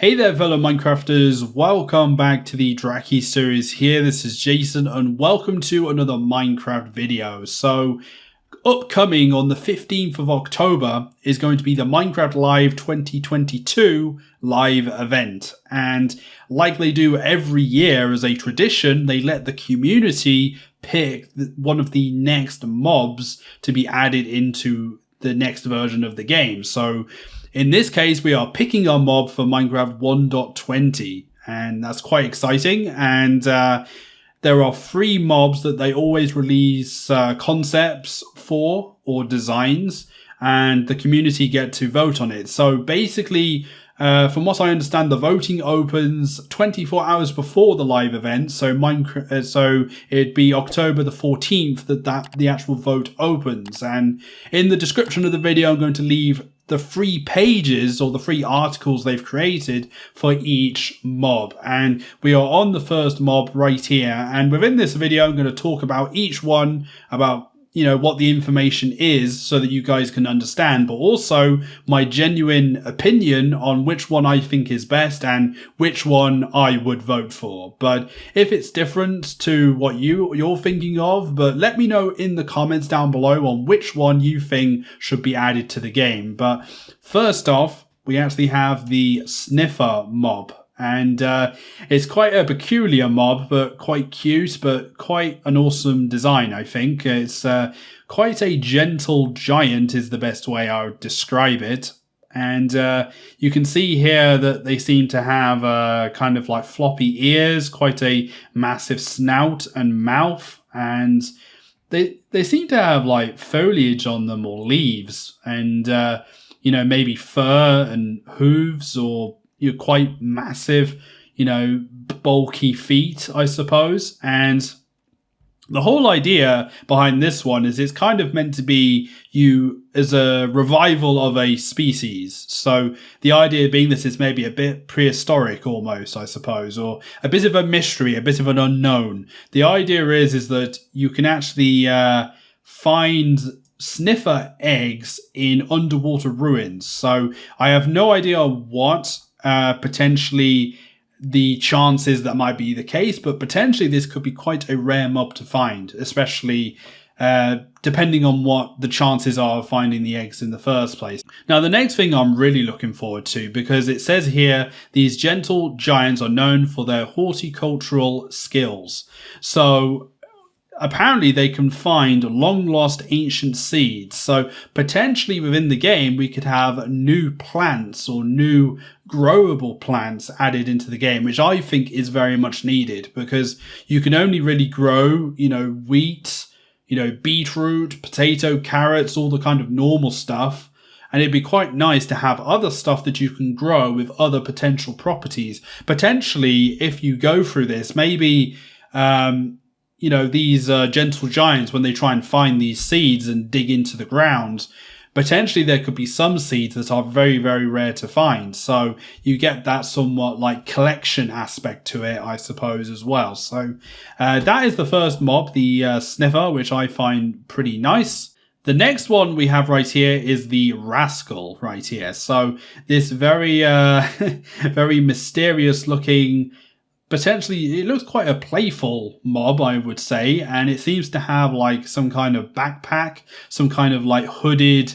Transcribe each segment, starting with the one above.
Hey there fellow Minecrafters, welcome back to the Draki series here. This is Jason and welcome to another Minecraft video. So upcoming on the 15th of October is going to be the Minecraft Live 2022 live event. And like they do every year as a tradition, they let the community pick one of the next mobs to be added into the next version of the game. So in this case, we are picking our mob for Minecraft 1.20, and that's quite exciting. And there are 3 mobs that they always release concepts for or designs, and the community get to vote on it. So basically, from what I understand, the voting opens 24 hours before the live event. So so it'd be October the 14th that the actual vote opens. And in the description of the video, I'm going to leave the 3 pages or the 3 articles they've created for each mob. And we are on the first mob right here. And within this video, I'm going to talk about each one, about what the information is so that you guys can understand, but also my genuine opinion on which one I think is best and which one I would vote for. But if it's different to what you're thinking of, but let me know in the comments down below on which one you think should be added to the game. But first off, we actually have the Sniffer Mob. And it's quite a peculiar mob, but quite cute, but quite an awesome design, I think. It's quite a gentle giant is the best way I would describe it. And you can see here that they seem to have kind of like floppy ears, quite a massive snout and mouth. And they seem to have like foliage on them or leaves and, maybe fur and hooves or quite massive, bulky feet, I suppose. And the whole idea behind this one is it's kind of meant to be you as a revival of a species. So the idea being that it's maybe a bit prehistoric almost, I suppose, or a bit of a mystery, a bit of an unknown. The idea is that you can actually find sniffer eggs in underwater ruins. So I have no idea what potentially the chances that might be the case, but potentially this could be quite a rare mob to find, especially depending on what the chances are of finding the eggs in the first place. Now, the next thing I'm really looking forward to, because it says here, these gentle giants are known for their horticultural skills. So apparently they can find long-lost ancient seeds. So potentially within the game, we could have new plants or new growable plants added into the game, which I think is very much needed, because you can only really grow, wheat, beetroot, potato, carrots, all the kind of normal stuff. And it'd be quite nice to have other stuff that you can grow with other potential properties. Potentially, if you go through this, maybe these gentle giants, when they try and find these seeds and dig into the ground, potentially there could be some seeds that are very, very rare to find. So you get that somewhat like collection aspect to it, I suppose, as well. So that is the first mob, the Sniffer, which I find pretty nice. The next one we have right here is the Rascal right here. So this very, very mysterious looking, potentially, it looks quite a playful mob, I would say, and it seems to have like some kind of backpack, some kind of like hooded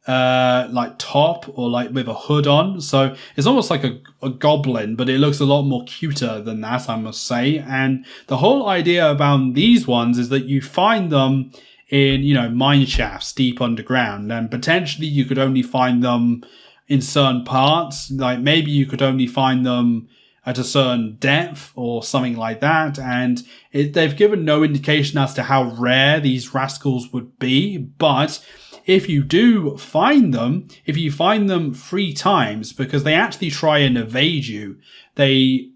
like top, or like with a hood on. So it's almost like a goblin, but it looks a lot more cuter than that, I must say. And the whole idea about these ones is that you find them in, mine shafts deep underground, and potentially you could only find them in certain parts. Like maybe you could only find them at a certain depth or something like that, and they've given no indication as to how rare these rascals would be. But if you do find them, if you find them 3 times, because they actually try and evade you, they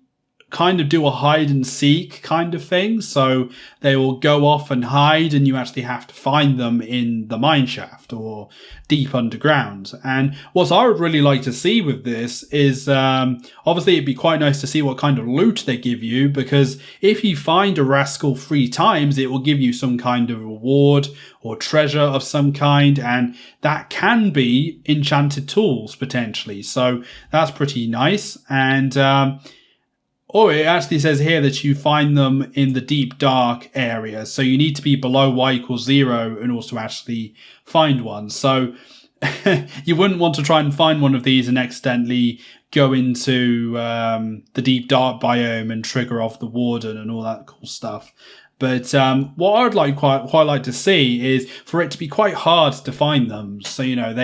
kind of do a hide and seek kind of thing. So they will go off and hide, and you actually have to find them in the mine shaft or deep underground. And what I would really like to see with this is, obviously it'd be quite nice to see what kind of loot they give you, because if you find a Rascal 3 times, it will give you some kind of reward or treasure of some kind, and that can be enchanted tools potentially. So that's pretty nice. And or it actually says here that you find them in the deep dark area. So you need to be below y=0 in order to actually find one. So you wouldn't want to try and find one of these and accidentally go into the deep dark biome and trigger off the warden and all that cool stuff. But what I would quite like to see is for it to be quite hard to find them. So, you know,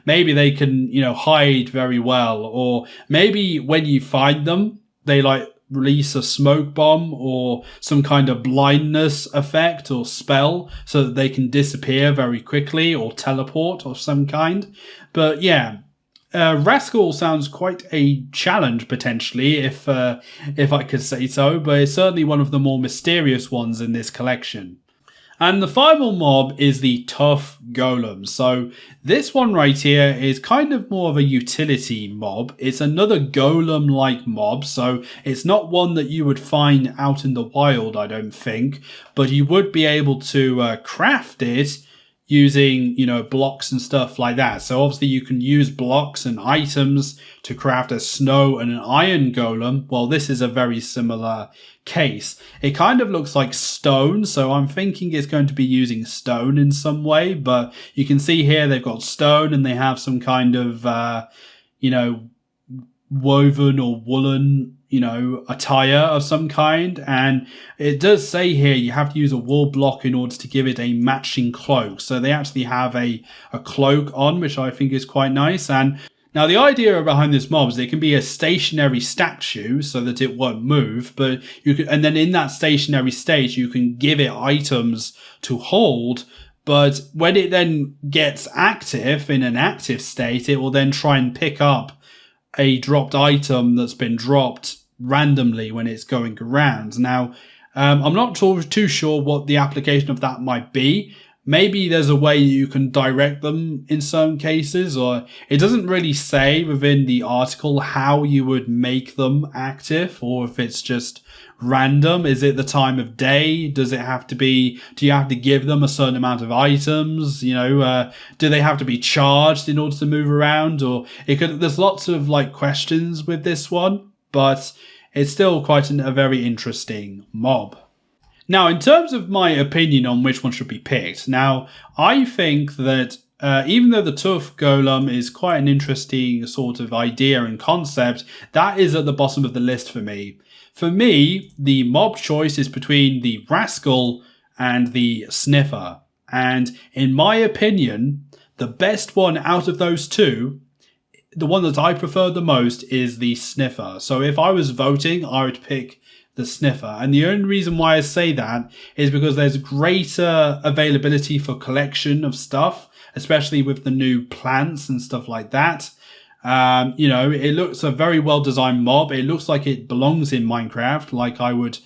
maybe they can, you know, hide very well, or maybe when you find them, they like release a smoke bomb or some kind of blindness effect or spell so that they can disappear very quickly, or teleport of some kind. But yeah, Rascal sounds quite a challenge potentially, if I could say so, but it's certainly one of the more mysterious ones in this collection. And the final mob is the TUFF Golem. So this one right here is kind of more of a utility mob. It's another golem-like mob, so it's not one that you would find out in the wild, I don't think, but you would be able to craft it using, you know, blocks and stuff like that. So obviously you can use blocks and items to craft a snow and an iron golem. Well, this is a very similar case. It kind of looks like stone, so I'm thinking it's going to be using stone in some way, but you can see here they've got stone and they have some kind of, you know, woven or woolen, you know, attire of some kind. And it does say here you have to use a wool block in order to give it a matching cloak. So they actually have a cloak on, which I think is quite nice. And now the idea behind this mob is it can be a stationary statue so that it won't move, but you can, and then in that stationary state you can give it items to hold. But when it then gets active in an active state, it will then try and pick up a dropped item that's been dropped randomly when it's going around. Now, I'm not too sure what the application of that might be. Maybe there's a way you can direct them in some cases, or it doesn't really say within the article how you would make them active, or if it's just random. Is it the time of day? Does it have to be, do you have to give them a certain amount of items? You know, do they have to be charged in order to move around? Or it could, there's lots of like questions with this one, but it's still quite a very interesting mob. Now, in terms of my opinion on which one should be picked, now, I think that even though the TUFF Golem is quite an interesting sort of idea and concept, that is at the bottom of the list for me. For me, the mob choice is between the Rascal and the Sniffer. And in my opinion, the best one out of those two, the one that I prefer the most, is the Sniffer. So if I was voting, I would pick the Sniffer. And the only reason why I say that is because there's greater availability for collection of stuff, especially with the new plants and stuff like that. You know, it looks a very well designed mob. It looks like it belongs in Minecraft. Like I would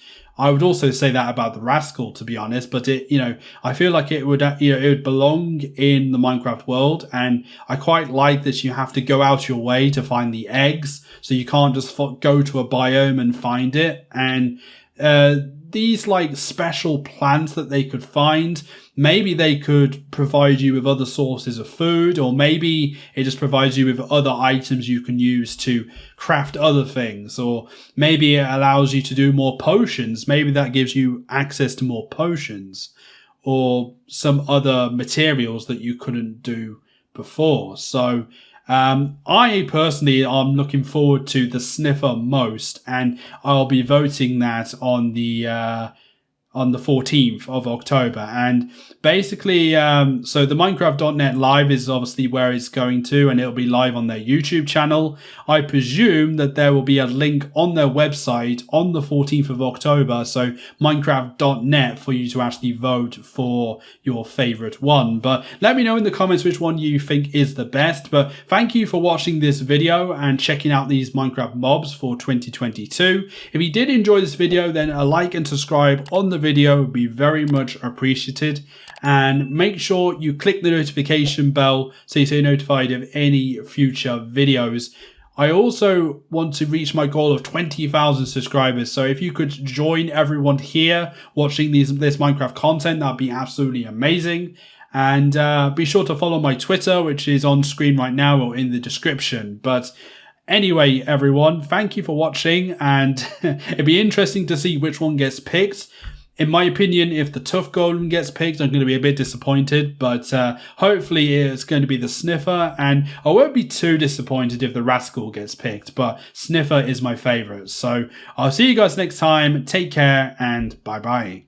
also say that about the Rascal, to be honest, but it, you know, I feel like it would, you know, it would belong in the Minecraft world. And I quite like that you have to go out your way to find the eggs. So you can't just go to a biome and find it. And, these like special plants that they could find, maybe they could provide you with other sources of food, or maybe it just provides you with other items you can use to craft other things, or maybe it allows you to do more potions. Maybe that gives you access to more potions or some other materials that you couldn't do before. So I personally am looking forward to the Sniffer most, and I'll be voting that on the on the 14th of October. And basically, so the Minecraft.net live is obviously where it's going to, and it'll be live on their YouTube channel. I presume that there will be a link on their website on the 14th of October, so Minecraft.net, for you to actually vote for your favorite one. But let me know in the comments which one you think is the best. But thank you for watching this video and checking out these Minecraft mobs for 2022. If you did enjoy this video, then a like and subscribe on the video would be very much appreciated. And make sure you click the notification bell so you stay notified of any future videos. I also want to reach my goal of 20,000 subscribers. So if you could join everyone here watching this Minecraft content, that'd be absolutely amazing. And be sure to follow my Twitter, which is on screen right now or in the description. But anyway, everyone, thank you for watching, and it'd be interesting to see which one gets picked. In my opinion, if the TUFF Golem gets picked, I'm going to be a bit disappointed, but hopefully it's going to be the Sniffer, and I won't be too disappointed if the Rascal gets picked, but Sniffer is my favourite. So I'll see you guys next time. Take care, and bye-bye.